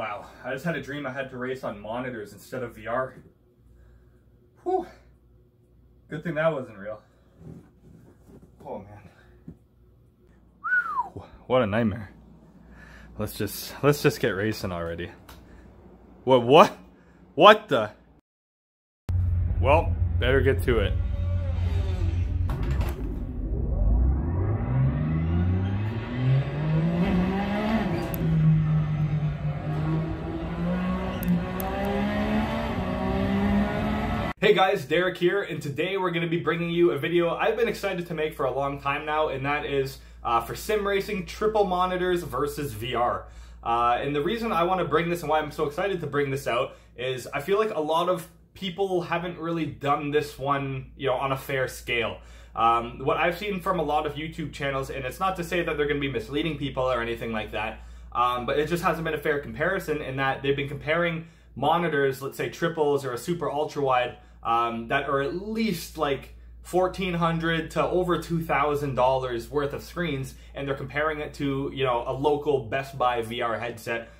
Wow, I just had a dream I had to race on monitors instead of VR. Whew. Good thing that wasn't real. Oh man. Whew. What a nightmare. Let's just get racing already. What the? Well, better get to it. Hey guys, Derek here, and today we're going to be bringing you a video I've been excited to make for a long time now, and that is for sim racing, triple monitors versus VR. And the reason I want to bring this and why I'm so excited to bring this out is I feel like a lot of people haven't really done this one, on a fair scale. What I've seen from a lot of YouTube channels, and it's not to say that they're going to be misleading people or anything like that, but it just hasn't been a fair comparison in that they've been comparing monitors, let's say triples or a super ultra wide, that are at least like $1,400 to over $2,000 worth of screens, and they're comparing it to, a local Best Buy VR headset,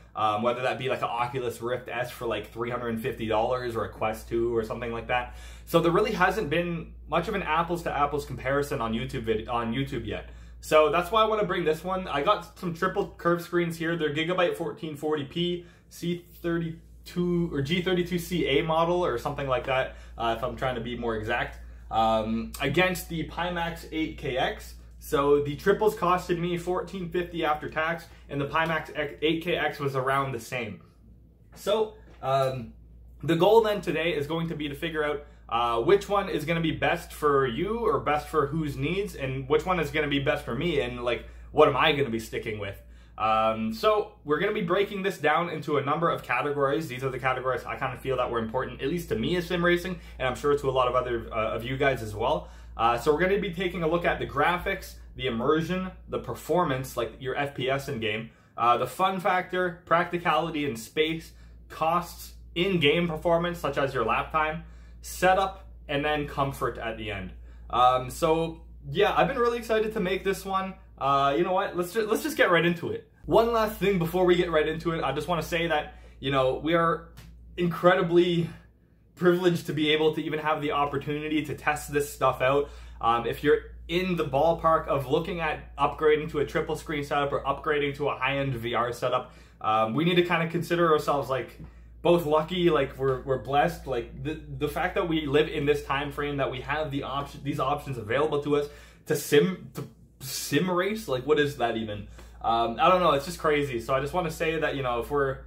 whether that be like an Oculus Rift S for like $350 or a Quest 2 or something like that. So there really hasn't been much of an apples to apples comparison on YouTube yet. So that's why I want to bring this one. I got some triple curved screens here. They're Gigabyte 1440p C32 or G32CA model or something like that, if I'm trying to be more exact, against the Pimax 8KX. So the triples costed me $1,450 after tax, and the Pimax 8KX was around the same. So the goal then today is going to be to figure out which one is going to be best for you or best for whose needs, and which one is going to be best for me, and like what am I going to be sticking with. So we're going to be breaking this down into a number of categories. These are the categories I kind of feel that were important, at least to me as sim racing, and I'm sure to a lot of other of you guys as well. So we're going to be taking a look at the graphics, the immersion, the performance, like your FPS in game, the fun factor, practicality and space, costs, in-game performance, such as your lap time, setup, and then comfort at the end. So yeah, I've been really excited to make this one. You know what? Let's just get right into it. One last thing before we get right into it, I just want to say that, we are incredibly privileged to be able to even have the opportunity to test this stuff out. If you're in the ballpark of looking at upgrading to a triple screen setup or upgrading to a high-end VR setup, we need to kind of consider ourselves like both lucky, like we're blessed, like the fact that we live in this time frame, that we have these options available to us to sim race. Like, what is that even? I don't know, it's just crazy. So I just want to say that, if we're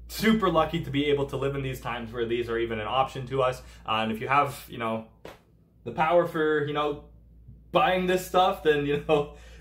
super lucky to be able to live in these times where these are even an option to us, and if you have the power for buying this stuff, then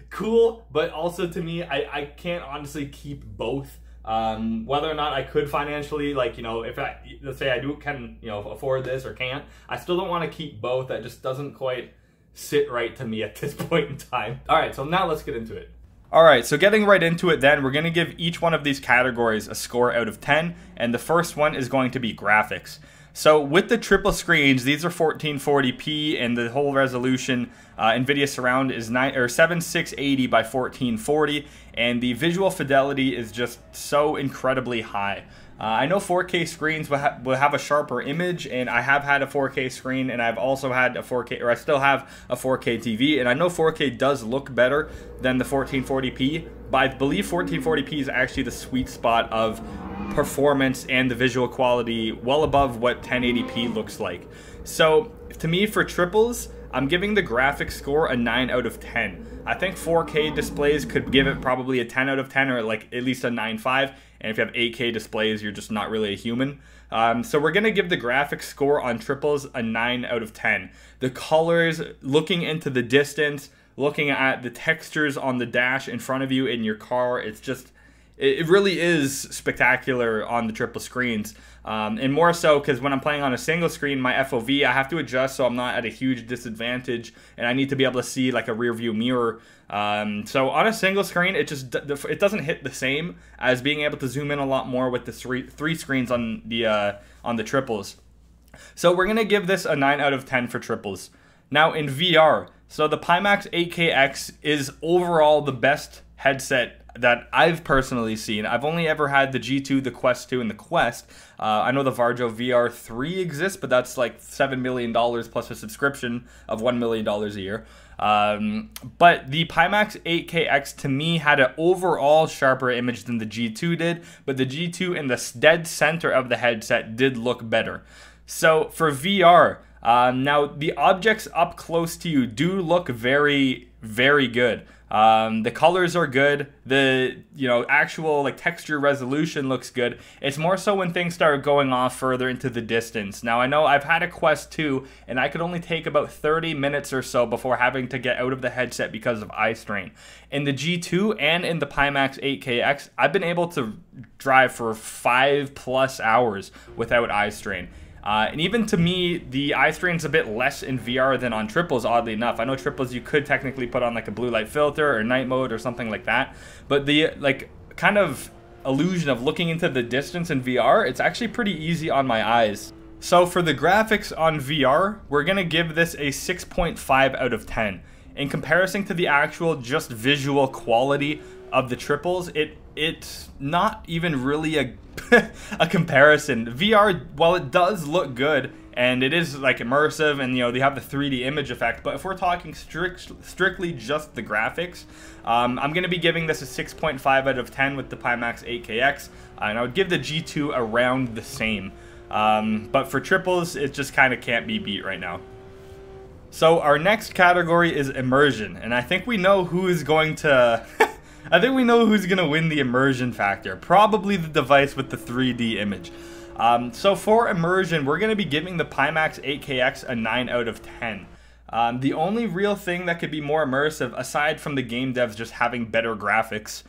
cool. But also, to me, I can't honestly keep both. Whether or not I could financially, like, if let's say I can afford this or can't, I still don't want to keep both. That just doesn't quite sit right to me at this point in time. All right, so now let's get into it. All right, so getting right into it then, we're going to give each one of these categories a score out of 10, and the first one is going to be graphics. So with the triple screens, these are 1440p, and the whole resolution, NVIDIA Surround is 7680 by 1440, and the visual fidelity is just so incredibly high. I know 4K screens will have a sharper image, and I have had a 4K screen, and I've also had a 4K, or I still have a 4K TV, and I know 4K does look better than the 1440p, but I believe 1440p is actually the sweet spot of performance and the visual quality, well above what 1080p looks like. So to me, for triples, I'm giving the graphics score a 9 out of 10. I think 4K displays could give it probably a 10 out of 10, or like at least a 9.5. And if you have 8K displays, you're just not really a human. So we're going to give the graphics score on triples a 9 out of 10. The colors, looking into the distance, looking at the textures on the dash in front of you in your car, it really is spectacular on the triple screens. And more so because when I'm playing on a single screen, my FOV, I have to adjust so I'm not at a huge disadvantage, and I need to be able to see like a rear view mirror. So on a single screen, it doesn't hit the same as being able to zoom in a lot more with the three screens on the triples. So we're gonna give this a 9 out of 10 for triples. Now in VR, so the Pimax 8KX is overall the best headset that I've personally seen. I've only ever had the G2, the Quest 2, and the Quest. I know the Varjo VR3 exists, but that's like $7 million plus a subscription of $1 million a year. But the Pimax 8KX to me had an overall sharper image than the G2 did, but the G2 in the dead center of the headset did look better. So for VR, now the objects up close to you do look very, very good. The colors are good. The actual like texture resolution looks good. It's more so when things start going off further into the distance. Now I know I've had a Quest 2 and I could only take about 30 minutes or so before having to get out of the headset because of eye strain. In the G2 and in the Pimax 8KX, I've been able to drive for 5+ hours without eye strain. And even to me, the eye strain's a bit less in VR than on triples, oddly enough. I know triples you could technically put on like a blue light filter or night mode or something like that. But the kind of illusion of looking into the distance in VR, it's actually pretty easy on my eyes. So for the graphics on VR, we're going to give this a 6.5 out of 10. In comparison to the actual just visual quality of the triples, it's not even really a comparison. VR, while it does look good and it is like immersive and they have the 3D image effect, but if we're talking strictly just the graphics, I'm going to be giving this a 6.5 out of 10 with the Pimax 8KX, and I would give the G2 around the same. But for triples, it just kind of can't be beat right now. So our next category is Immersion, and I think we know who is going to I think we know who's going to win the immersion factor. Probably the device with the 3D image. So for immersion, we're going to be giving the Pimax 8KX a 9 out of 10. The only real thing that could be more immersive, aside from the game devs just having better graphics,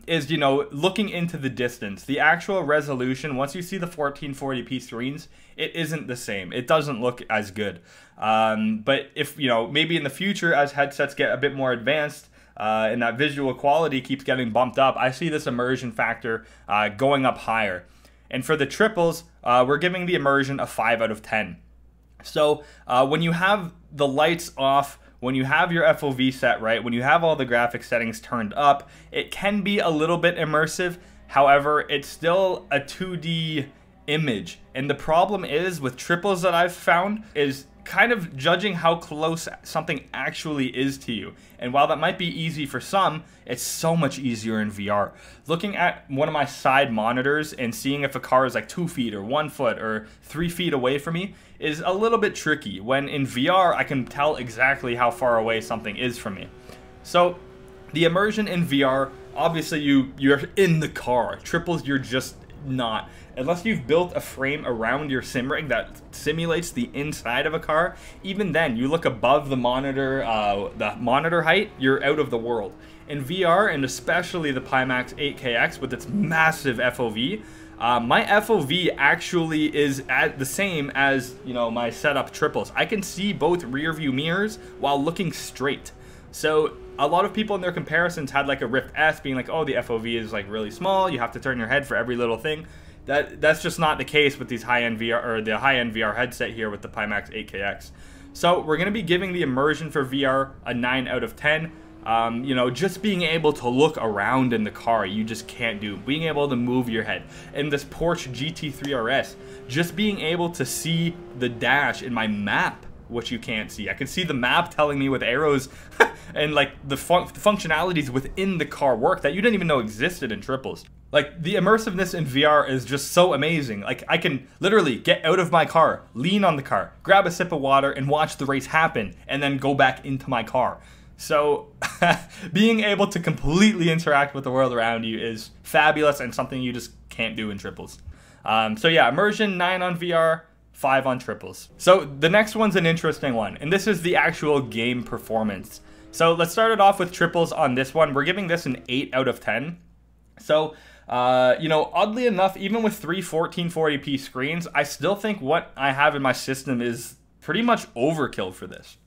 is, looking into the distance. The actual resolution, once you see the 1440p screens, it isn't the same. It doesn't look as good. But if, maybe in the future, as headsets get a bit more advanced, and that visual quality keeps getting bumped up, I see this immersion factor going up higher. And for the triples, we're giving the immersion a 5 out of 10. So when you have the lights off, when you have your FOV set right, when you have all the graphic settings turned up, it can be a little bit immersive. However, it's still a 2D image. And the problem is with triples that I've found is kind of judging how close something actually is to you. And while that might be easy for some, it's so much easier in VR. Looking at one of my side monitors and seeing if a car is like 2 feet or 1 foot or 3 feet away from me is a little bit tricky, when in VR I can tell exactly how far away something is from me. So the immersion in VR, obviously you're in the car. Triples, you're just not. Unless you've built a frame around your sim rig that simulates the inside of a car, even then, you look above the monitor height, you're out of the world. In VR, and especially the Pimax 8KX with its massive FOV, my FOV actually is at the same as, my setup triples. I can see both rear view mirrors while looking straight. So a lot of people in their comparisons had like a Rift S being like, oh, the FOV is like really small, you have to turn your head for every little thing. That's just not the case with these high-end VR, or the high-end VR headset here with the Pimax 8KX. So we're going to be giving the immersion for VR a 9 out of 10. Just being able to look around in the car, you just can't do. Being able to move your head. In this Porsche GT3 RS, just being able to see the dash in my map, which you can't see. I can see the map telling me with arrows and like the functionalities within the car work that you didn't even know existed in triples. Like, the immersiveness in VR is just so amazing. Like, I can literally get out of my car, lean on the car, grab a sip of water, and watch the race happen, and then go back into my car. So, being able to completely interact with the world around you is fabulous and something you just can't do in triples. So yeah, immersion, 9 on VR, 5 on triples. So the next one's an interesting one, and this is the actual game performance. So let's start it off with triples on this one. We're giving this an 8 out of 10. So, oddly enough, even with 3 1440p screens, I still think what I have in my system is pretty much overkill for this.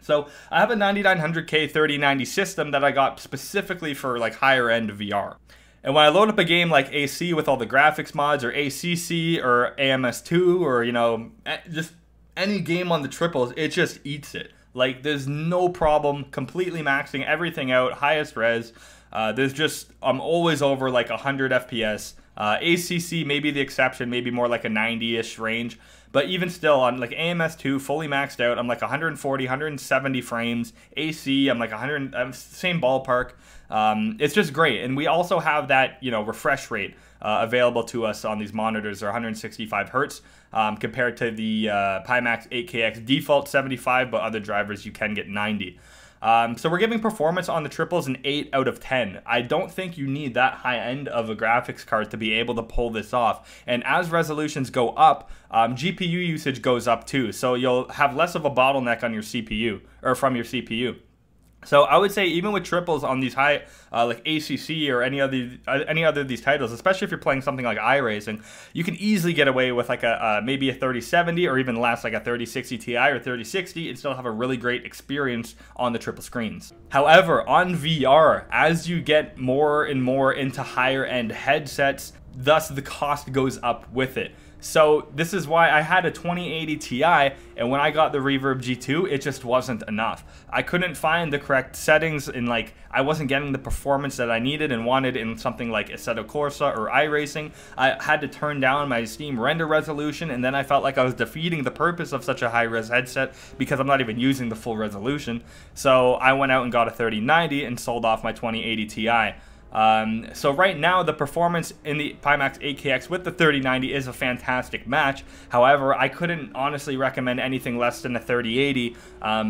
So I have a 9900K 3090 system that I got specifically for like higher end VR. And when I load up a game like AC with all the graphics mods, or ACC, or AMS2, or just any game on the triples, it just eats it. Like, there's no problem completely maxing everything out, highest res. I'm always over like 100 FPS. ACC may be the exception, maybe more like a 90-ish range. But even still, on like AMS2, fully maxed out, I'm like 140, 170 frames. AC, I'm like 100, same ballpark. It's just great. And we also have that, refresh rate available to us on these monitors are 165 hertz compared to the Pimax 8KX default 75, but other drivers you can get 90. So we're giving performance on the triples an 8 out of 10. I don't think you need that high end of a graphics card to be able to pull this off. And as resolutions go up, GPU usage goes up too. So you'll have less of a bottleneck on your CPU, or from your CPU. So I would say even with triples on these high, like ACC or any other of these titles, especially if you're playing something like iRacing, you can easily get away with like maybe a 3070 or even less, like a 3060 Ti or 3060, and still have a really great experience on the triple screens. However, on VR, as you get more and more into higher end headsets, thus the cost goes up with it. So this is why I had a 2080 Ti, and when I got the Reverb G2, it just wasn't enough. I couldn't find the correct settings, and I wasn't getting the performance that I needed and wanted in something like Assetto Corsa or iRacing. I had to turn down my Steam render resolution, and then I felt like I was defeating the purpose of such a high-res headset because I'm not even using the full resolution. So I went out and got a 3090 and sold off my 2080 Ti. So right now, the performance in the Pimax 8KX with the 3090 is a fantastic match. However, I couldn't honestly recommend anything less than a 3080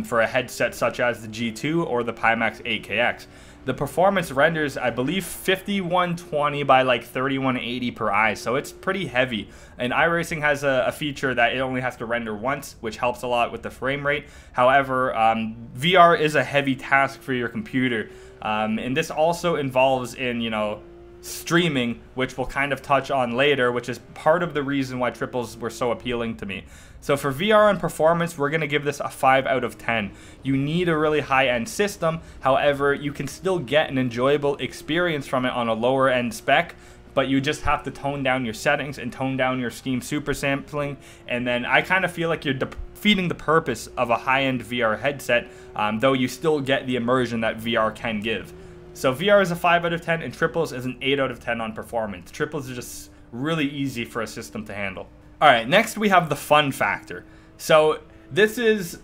for a headset such as the G2 or the Pimax 8KX. The performance renders, I believe, 5120 by like 3180 per eye, so it's pretty heavy. And iRacing has a feature that it only has to render once, which helps a lot with the frame rate. However, VR is a heavy task for your computer. And this also involves in, streaming, which we'll kind of touch on later, which is part of the reason why triples were so appealing to me. So for VR and performance, we're going to give this a 5 out of 10. You need a really high-end system. However, you can still get an enjoyable experience from it on a lower-end spec, but you just have to tone down your settings and tone down your Steam super sampling. And then I kind of feel like you're defeating the purpose of a high-end VR headset, though you still get the immersion that VR can give. So VR is a 5 out of 10, and triples is an 8 out of 10 on performance. Triples is just really easy for a system to handle. All right, next we have the fun factor. So this is,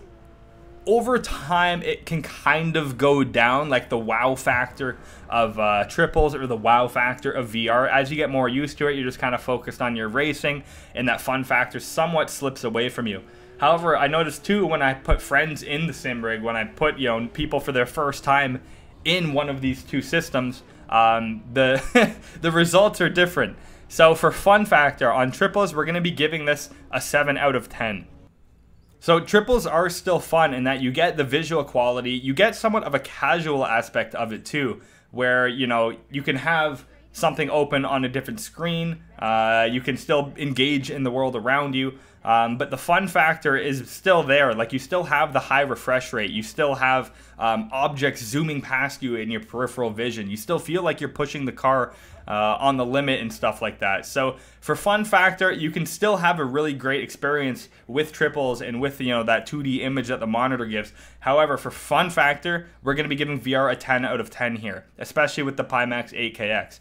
over time, it can kind of go down, like the wow factor of triples or the wow factor of VR. As you get more used to it, you're just kind of focused on your racing, and that fun factor somewhat slips away from you. However, I noticed too when I put friends in the sim rig, when I put people for their first time in one of these two systems, the the results are different. So for fun factor on triples, we're going to be giving this a 7 out of 10. So triples are still fun in that you get the visual quality, you get somewhat of a casual aspect of it too, where you can have something open on a different screen, you can still engage in the world around you, but the fun factor is still there. Like, you still have the high refresh rate, you still have objects zooming past you in your peripheral vision, you still feel like you're pushing the car on the limit and stuff like that. So for fun factor, you can still have a really great experience with triples and with that 2D image that the monitor gives. However, for fun factor, we're going to be giving VR a 10 out of 10 here, especially with the Pimax 8KX.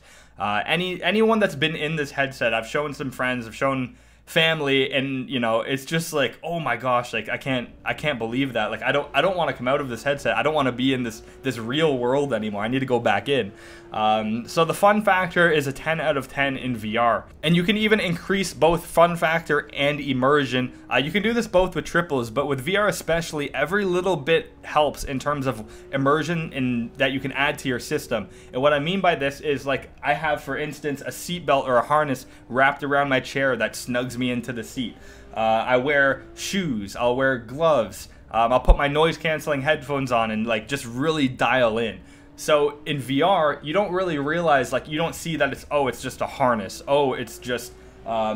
Anyone that's been in this headset, I've shown some friends, I've shown family, and it's just like, oh my gosh, like I can't believe that. Like I don't want to come out of this headset. I don't want to be in this real world anymore. I need to go back in. So the fun factor is a 10 out of 10 in VR, and you can even increase both fun factor and immersion. You can do this both with triples, but with VR especially, every little bit helps in terms of immersion and that you can add to your system. And what I mean by this is, like, I have, for instance, a seatbelt or a harness wrapped around my chair that snugs me into the seat. I wear shoes, I'll wear gloves, I'll put my noise canceling headphones on and just really dial in. So in VR, you don't really realize, you don't see that it's just a harness. Oh, it's just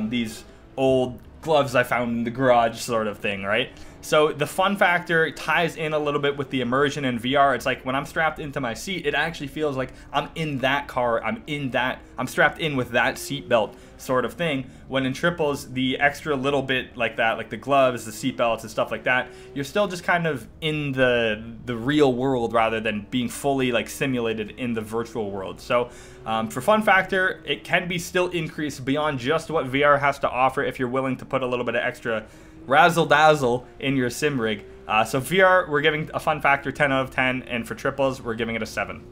these old gloves I found in the garage sort of thing, right? So the fun factor ties in a little bit with the immersion in VR. It's like when I'm strapped into my seat, it actually feels like I'm in that car. I'm strapped in with that seatbelt sort of thing. When in triples, the extra little bit like that, like the gloves, the seatbelts and stuff like that, you're still just kind of in the real world rather than being fully like simulated in the virtual world. So for fun factor, it can be still increased beyond just what VR has to offer if you're willing to put a little bit of extra razzle dazzle in your sim rig. So VR, we're giving a fun factor 10 out of 10, and for triples, we're giving it a 7.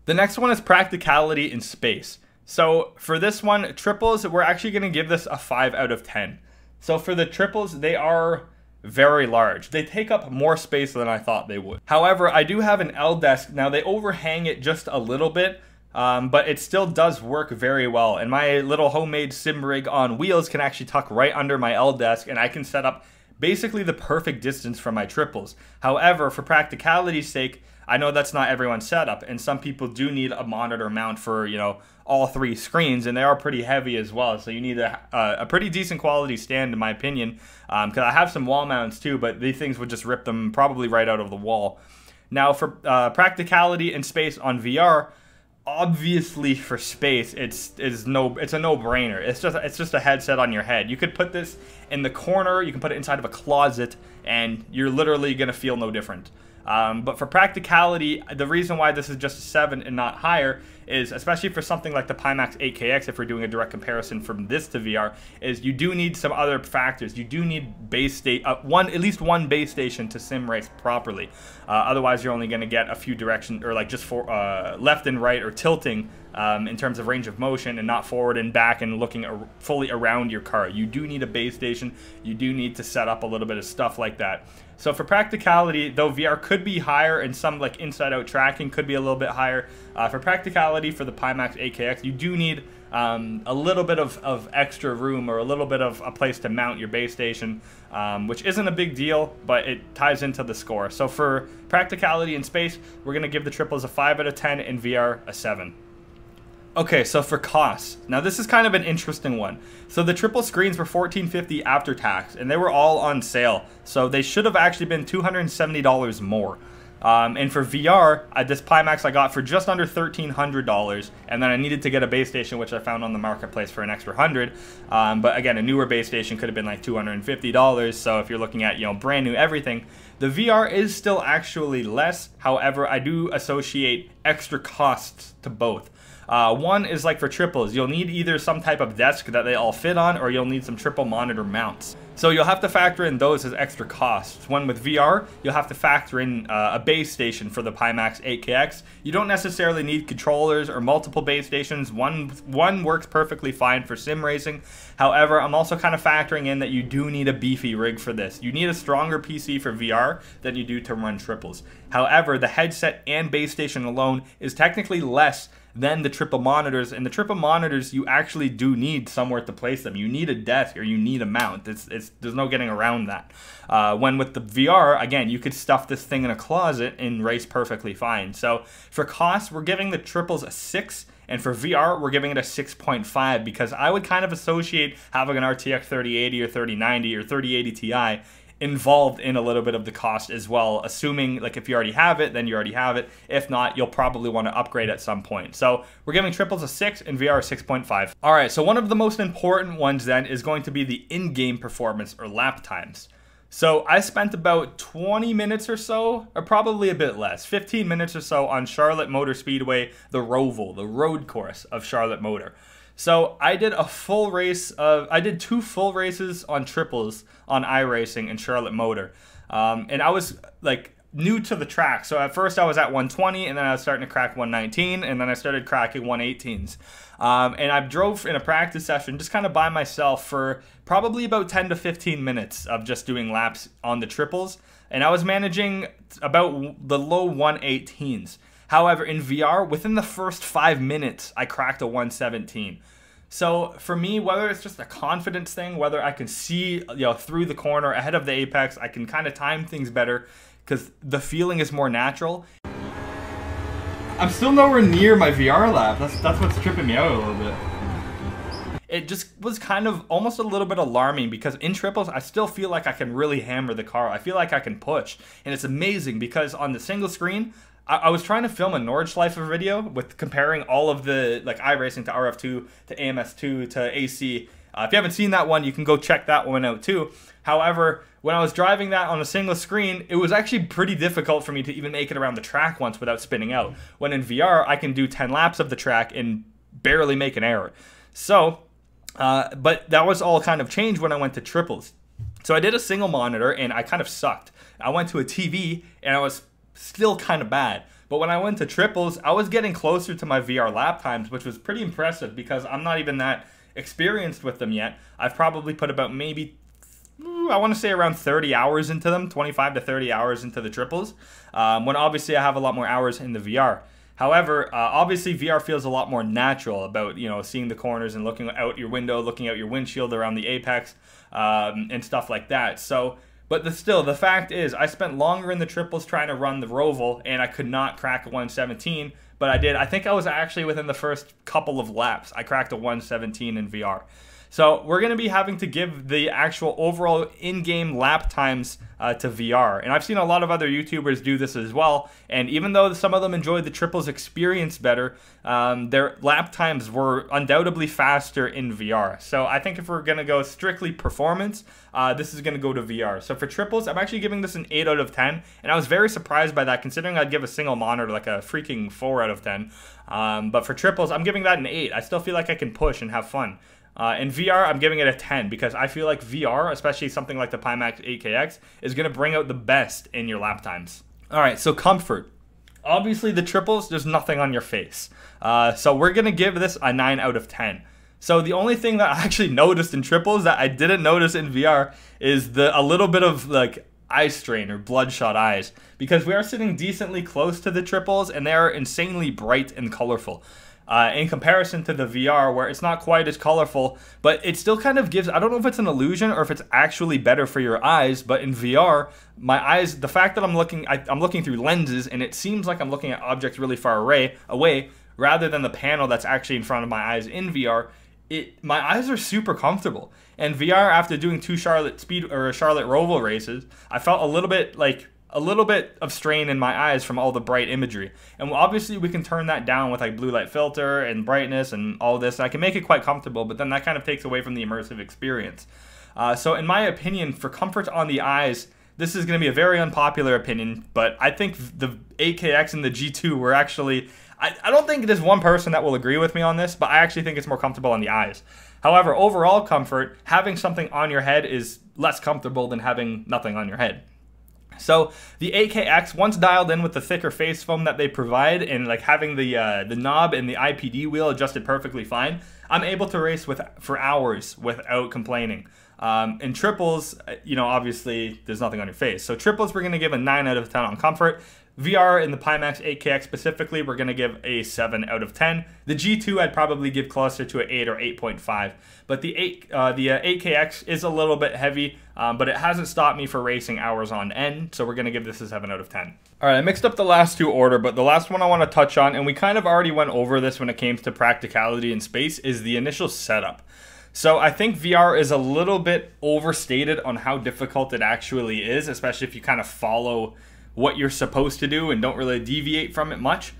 The next one is practicality in space. So for this one, triples, we're actually going to give this a 5 out of 10. So for the triples, they are very large. They take up more space than I thought they would. However, I do have an L desk. Now they overhang it just a little bit, but it still does work very well. And my little homemade sim rig on wheels can actually tuck right under my L desk, and I can set up basically the perfect distance for my triples. However, for practicality's sake, I know that's not everyone's setup, and some people do need a monitor mount for, you know, all 3 screens, and they are pretty heavy as well. So you need a pretty decent quality stand, in my opinion, because I have some wall mounts too, but these things would just rip them probably right out of the wall. Now for practicality and space on VR, obviously for space, it's a no-brainer. It's just a headset on your head. You could put this in the corner, you can put it inside of a closet, and you're literally gonna feel no different. But for practicality, the reason why this is just a 7 and not higher is, especially for something like the Pimax 8KX, if we're doing a direct comparison from this to VR, is you do need some other factors. You do need at least one base station to sim race properly. Otherwise, you're only going to get a few directions, or like just for left and right, or tilting in terms of range of motion, and not forward and back and looking fully around your car. You do need a base station. You do need to set up a little bit of stuff like that. So for practicality, though VR could be higher, and some like inside-out tracking could be a little bit higher, for practicality for the Pimax 8KX, you do need a little bit of extra room, or a little bit of a place to mount your base station, which isn't a big deal, but it ties into the score. So for practicality in space, we're going to give the triples a 5 out of 10, and VR a 7. Okay, so for costs, now this is kind of an interesting one. So the triple screens were $14.50 after tax, and they were all on sale. So they should have actually been $270 more. And for VR, this Pimax I got for just under $1,300, and then I needed to get a base station, which I found on the marketplace for an extra $100. But again, a newer base station could have been like $250. So if you're looking at, you know, brand new everything, the VR is still actually less. However, I do associate extra costs to both. One is like for triples, you'll need either some type of desk that they all fit on, or you'll need some triple monitor mounts. So you'll have to factor in those as extra costs. One with VR, you'll have to factor in a base station for the Pimax 8KX. You don't necessarily need controllers or multiple base stations. One works perfectly fine for sim racing. However, I'm also kind of factoring in that you do need a beefy rig for this. You need a stronger PC for VR than you do to run triples. However, the headset and base station alone is technically less than the triple monitors, and the triple monitors, you actually do need somewhere to place them. You need a desk, or you need a mount. There's no getting around that. When with the VR, again, you could stuff this thing in a closet and race perfectly fine. So for cost, we're giving the triples a 6, and for VR, we're giving it a 6.5, because I would kind of associate having an RTX 3080 or 3090 or 3080 Ti involved in a little bit of the cost as well, assuming like if you already have it, then you already have it. If not, you'll probably want to upgrade at some point. So we're giving triples a 6 and VR a 6.5. All right, so one of the most important ones then is going to be the in-game performance, or lap times. So I spent about 20 minutes or so, or probably a bit less, 15 minutes or so on Charlotte Motor Speedway, the Roval, the road course of Charlotte Motor. So I did a full race I did 2 full races on triples on iRacing and Charlotte Motor. And I was like new to the track. So at first I was at 120, and then I was starting to crack 119, and then I started cracking 118s. And I drove in a practice session just kind of by myself for probably about 10 to 15 minutes of just doing laps on the triples. And I was managing about the low 118s. However, in VR, within the first 5 minutes, I cracked a 117. So for me, whether it's just a confidence thing, whether I can see, you know, through the corner ahead of the apex, I can kind of time things better because the feeling is more natural. I'm still nowhere near my VR lap. That's what's tripping me out a little bit. it just was kind of almost a little bit alarming, because in triples, I still feel like I can really hammer the car. I feel like I can push, and it's amazing because on the single screen, I was trying to film a Nordschleifer video with comparing all of the, like, iRacing to RF2 to AMS2 to AC. If you haven't seen that one, you can go check that one out too. However, when I was driving that on a single screen, it was actually pretty difficult for me to even make it around the track once without spinning out. When in VR, I can do 10 laps of the track and barely make an error. So, but that was all kind of changed when I went to triples. So I did a single monitor and I kind of sucked. I went to a TV and I was still kind of bad. But when I went to triples, I was getting closer to my VR lap times, which was pretty impressive because I'm not even that experienced with them yet. I've probably put about maybe, I want to say around 30 hours into them, 25 to 30 hours into the triples, when obviously I have a lot more hours in the VR. However, obviously VR feels a lot more natural about, you know, seeing the corners and looking out your window, looking out your windshield around the apex, and stuff like that. So, but still, the fact is, I spent longer in the triples trying to run the Roval, and I could not crack a 117, but I did. I think I was actually within the first couple of laps, I cracked a 117 in VR. So we're going to be having to give the actual overall in-game lap times to VR. And I've seen a lot of other YouTubers do this as well. And even though some of them enjoyed the triples experience better, their lap times were undoubtedly faster in VR. So I think if we're going to go strictly performance, this is going to go to VR. So for triples, I'm actually giving this an 8 out of 10. And I was very surprised by that, considering I'd give a single monitor like a freaking 4 out of 10. But for triples, I'm giving that an 8. I still feel like I can push and have fun. In VR, I'm giving it a 10 because I feel like VR, especially something like the Pimax 8KX, is going to bring out the best in your lap times. All right, so comfort. Obviously, the triples, there's nothing on your face. So we're going to give this a 9 out of 10. So the only thing that I actually noticed in triples that I didn't notice in VR is a little bit of like eye strain or bloodshot eyes, because we are sitting decently close to the triples and they are insanely bright and colorful. In comparison to the VR, where it's not quite as colorful, but it still kind of gives, I don't know if it's an illusion or if it's actually better for your eyes, but in VR, my eyes, the fact that I'm looking through lenses, and it seems like I'm looking at objects really far away, rather than the panel that's actually in front of my eyes in VR, my eyes are super comfortable. And VR, after doing 2 Charlotte Roval races, I felt a little bit of strain in my eyes from all the bright imagery. And obviously we can turn that down with like blue light filter and brightness and all this. And I can make it quite comfortable, but then that kind of takes away from the immersive experience. So in my opinion, for comfort on the eyes, this is going to be a very unpopular opinion, but I think the 8KX and the G2 were actually, I don't think there's one person that will agree with me on this, but I actually think it's more comfortable on the eyes. However, overall comfort, having something on your head is less comfortable than having nothing on your head. So the 8KX, once dialed in with the thicker face foam that they provide and like having the knob and the IPD wheel adjusted perfectly fine, I'm able to race for hours without complaining. In triples, you know, obviously there's nothing on your face. So triples, we're going to give a 9 out of 10 on comfort. VR in the Pimax 8KX specifically, we're going to give a 7 out of 10. The G2, I'd probably give closer to an 8 or 8.5. But the 8KX is a little bit heavy, but it hasn't stopped me for racing hours on end, so we're going to give this a 7 out of 10. All right, I mixed up the last 2 order, but the last one I want to touch on, and we kind of already went over this when it came to practicality and space, is the initial setup. So I think VR is a little bit overstated on how difficult it actually is, especially if you kind of follow what you're supposed to do and don't really deviate from it much.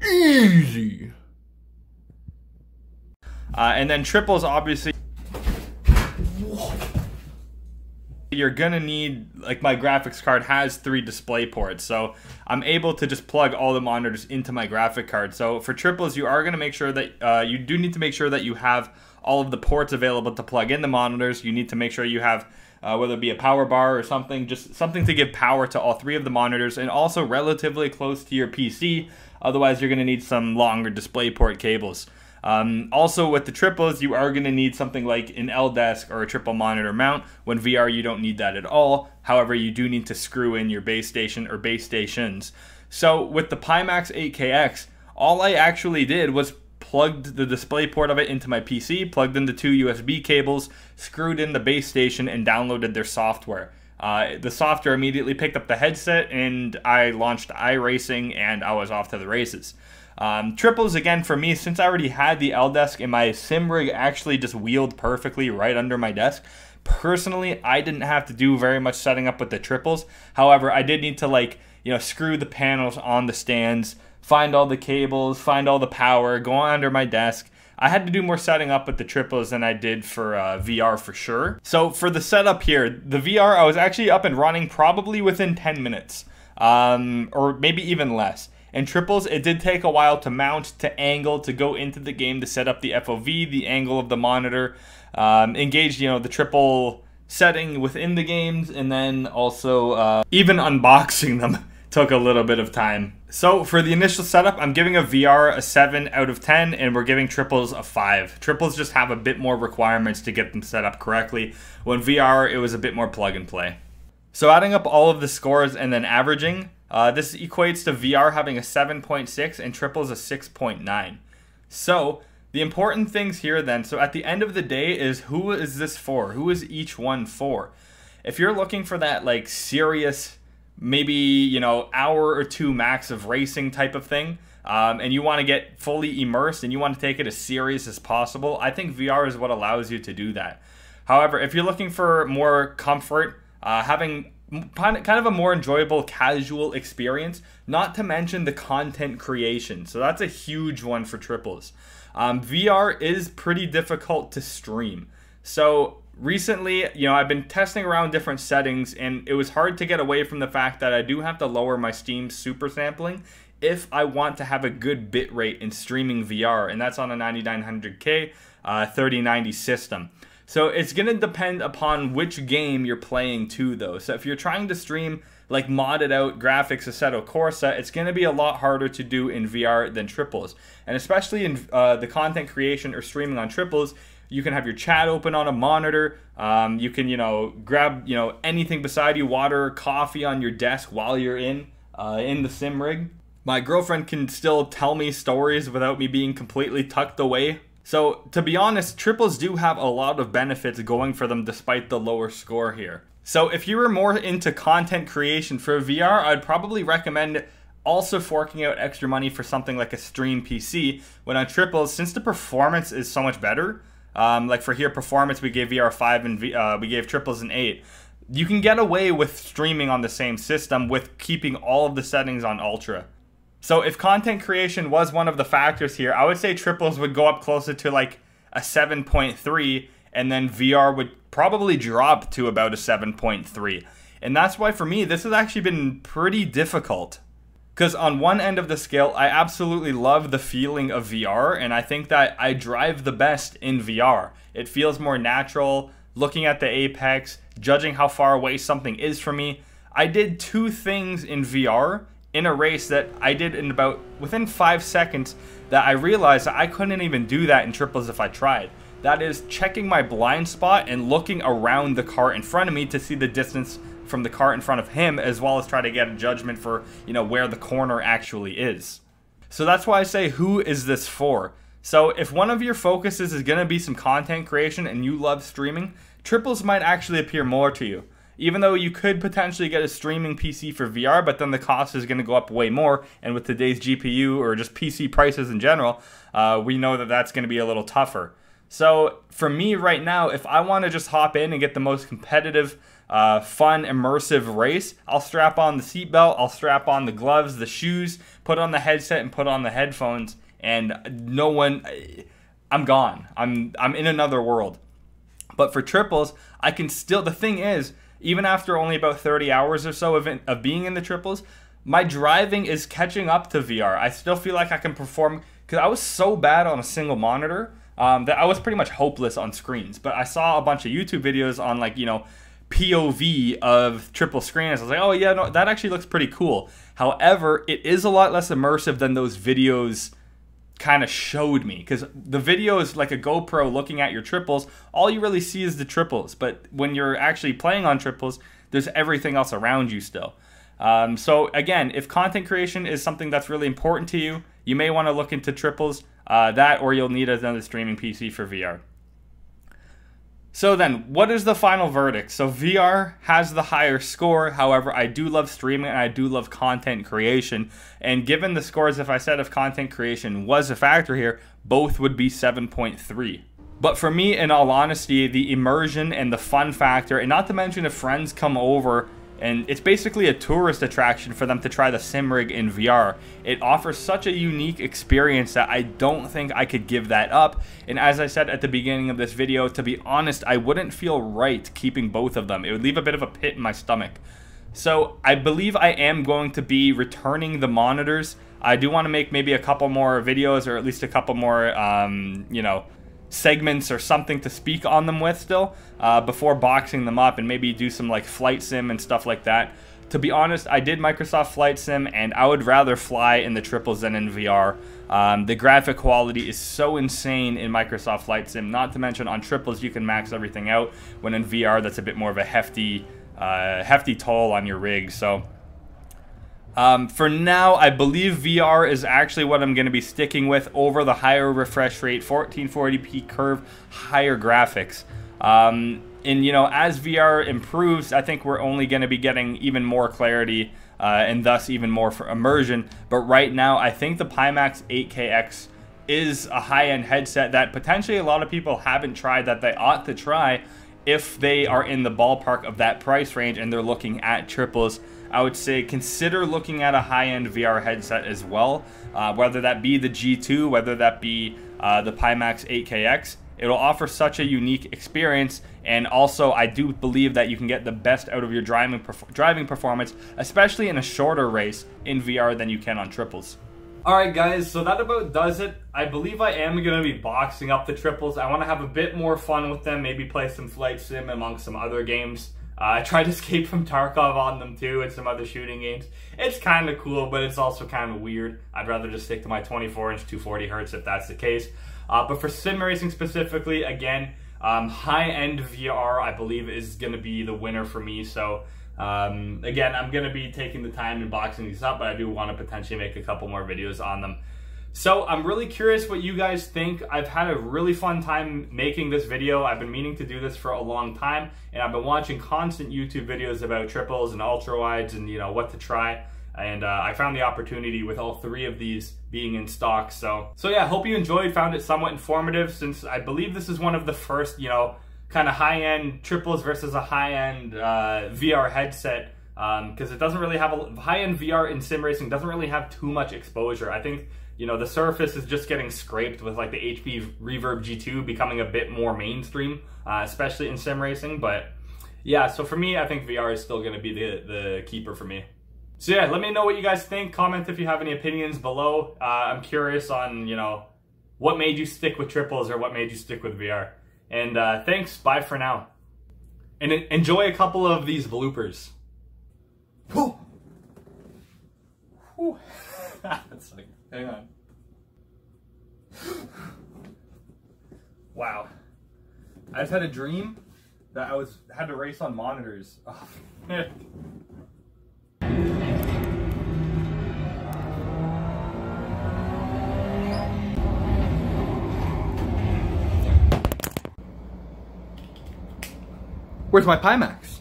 Easy. And then triples, obviously, you're gonna need, like my graphics card has 3 display ports, so I'm able to just plug all the monitors into my graphic card. So for triples, you are gonna make sure that you do need to make sure that you have all of the ports available to plug in the monitors. You need to make sure you have whether it be a power bar or something, just something to give power to all three of the monitors, and also relatively close to your PC. Otherwise, you're going to need some longer DisplayPort cables. Also, with the triples, you are going to need something like an L-desk or a triple monitor mount. When VR, you don't need that at all. However, you do need to screw in your base station or base stations. So with the Pimax 8KX, all I actually did was plugged the DisplayPort of it into my PC, plugged in the two USB cables, screwed in the base station, and downloaded their software. The software immediately picked up the headset, and I launched iRacing, and I was off to the races. Triples, again, for me, since I already had the L-desk and my sim rig actually just wheeled perfectly right under my desk, personally, I didn't have to do very much setting up with the triples. However, I did need to, screw the panels on the stands, find all the cables, find all the power, go under my desk. I had to do more setting up with the triples than I did for VR for sure. So for the setup here, the VR, I was actually up and running probably within 10 minutes, or maybe even less. And triples, it did take a while to mount, to angle, to go into the game, to set up the FOV, the angle of the monitor, engage, the triple setting within the games, and then also even unboxing them took a little bit of time. So for the initial setup, I'm giving a VR a 7 out of 10, and we're giving triples a 5. Triples just have a bit more requirements to get them set up correctly. When VR, it was a bit more plug and play. So adding up all of the scores and then averaging, this equates to VR having a 7.6 and triples a 6.9. So the important things here then, so at the end of the day is, who is this for? Who is each one for? If you're looking for that serious, maybe, hour or two max of racing type of thing, and you want to get fully immersed and you want to take it as serious as possible, I think VR is what allows you to do that. However, if you're looking for more comfort, having kind of a more enjoyable casual experience, not to mention the content creation. So that's a huge one for triples. VR is pretty difficult to stream. So recently, I've been testing around different settings, and it was hard to get away from the fact that I do have to lower my Steam super sampling if I want to have a good bitrate in streaming VR, and that's on a 9900K 3090 system. So it's going to depend upon which game you're playing too, though. So if you're trying to stream modded out graphics Assetto Corsa, it's going to be a lot harder to do in VR than triples. And especially in the content creation or streaming on triples, you can have your chat open on a monitor. You can, grab, anything beside you, water, coffee on your desk while you're in the sim rig. My girlfriend can still tell me stories without me being completely tucked away. So, to be honest, triples do have a lot of benefits going for them despite the lower score here. So, if you were more into content creation for VR, I'd probably recommend also forking out extra money for something like a stream PC. When on triples, since the performance is so much better, for here, performance, we gave VR 5 and we gave triples an 8. You can get away with streaming on the same system with keeping all of the settings on Ultra. So if content creation was one of the factors here, I would say triples would go up closer to a 7.3, and then VR would probably drop to about a 7.3. And that's why for me, this has actually been pretty difficult. Because on one end of the scale, I absolutely love the feeling of VR, and I think that I drive the best in VR. It feels more natural, looking at the apex, judging how far away something is from me. I did 2 things in VR in a race that I did in within 5 seconds that I realized that I couldn't even do that in triples if I tried. That is checking my blind spot and looking around the car in front of me to see the distance from the car in front of him, as well as try to get a judgment for, where the corner actually is. So that's why I say, who is this for? So if one of your focuses is going to be some content creation and you love streaming, triples might actually appear more to you. Even though you could potentially get a streaming PC for VR, but then the cost is going to go up way more. And with today's GPU or just PC prices in general, we know that that's going to be a little tougher. So for me right now, if I want to just hop in and get the most competitive, fun, immersive race, I'll strap on the seatbelt, I'll strap on the gloves, the shoes, put on the headset and put on the headphones, and I'm gone. I'm in another world. But for triples, I can still, the thing is, even after only about 30 hours or so of being in the triples, my driving is catching up to VR. I still feel like I can perform, because I was so bad on a single monitor that I was pretty much hopeless on screens. But I saw a bunch of YouTube videos on POV of triple screens. I was like, oh yeah, no, that actually looks pretty cool. However, it is a lot less immersive than those videos kind of showed me, because the video is like a GoPro looking at your triples. All you really see is the triples, but when you're actually playing on triples, there's everything else around you still. So again, if content creation is something that's really important to you, you may want to look into triples, that, or you'll need another streaming PC for VR. So then, what is the final verdict? So VR has the higher score. However, I do love streaming and I do love content creation. And given the scores, if I said if content creation was a factor here, both would be 7.3. But for me, in all honesty, the immersion and the fun factor, and not to mention if friends come over, and it's basically a tourist attraction for them to try the sim rig in VR. It offers such a unique experience that I don't think I could give that up. And as I said at the beginning of this video, to be honest, I wouldn't feel right keeping both of them. It would leave a bit of a pit in my stomach. So I believe I am going to be returning the monitors. I do want to make maybe a couple more videos, or at least a couple more, you know, segments or something to speak on them with still, before boxing them up, and maybe do some like flight sim and stuff like that. To be honest, I did Microsoft Flight Sim, and I would rather fly in the triples than in VR. The graphic quality is so insane in Microsoft Flight Sim, not to mention on triples you can max everything out, when in VR that's a bit more of a hefty toll on your rig. So for now, I believe VR is actually what I'm going to be sticking with over the higher refresh rate, 1440p curve, higher graphics. And, you know, as VR improves, I think we're only going to be getting even more clarity, and thus even more for immersion. But right now, I think the Pimax 8KX is a high-end headset that potentially a lot of people haven't tried, that they ought to try if they are in the ballpark of that price range and they're looking at triples. I would say consider looking at a high-end VR headset as well, whether that be the G2, whether that be the Pimax 8KX. It'll offer such a unique experience, and also I do believe that you can get the best out of your driving performance, especially in a shorter race in VR than you can on triples. Alright guys, so that about does it. I believe I am going to be boxing up the triples. I want to have a bit more fun with them, maybe play some Flight Sim amongst some other games. I tried Escape from Tarkov on them too, and some other shooting games. It's kind of cool, but it's also kind of weird. I'd rather just stick to my 24-inch 240Hz if that's the case. But for sim racing specifically, again, high-end VR, I believe, is going to be the winner for me. So, again, I'm going to be taking the time and boxing these up, but I do want to potentially make a couple more videos on them. So I'm really curious what you guys think. I've had a really fun time making this video. I've been meaning to do this for a long time, and I've been watching constant YouTube videos about triples and ultra wides and, you know, what to try. And I found the opportunity with all three of these being in stock. So yeah, hope you enjoyed, found it somewhat informative, since I believe this is one of the first, you know, kind of high-end triples versus a high-end VR headset. Because it doesn't really have a high-end VR in sim racing doesn't really have too much exposure. I think, you know, the surface is just getting scraped with like the HP Reverb G2 becoming a bit more mainstream, especially in sim racing. But yeah, so for me, I think VR is still going to be the keeper for me. So yeah, let me know what you guys think. Comment if you have any opinions below. I'm curious on, you know, what made you stick with triples or what made you stick with VR. And thanks, bye for now. And enjoy a couple of these bloopers. Whew. Whew. That's like, hang on. Wow. I just had a dream that I had to race on monitors. Oh, where's my Pimax?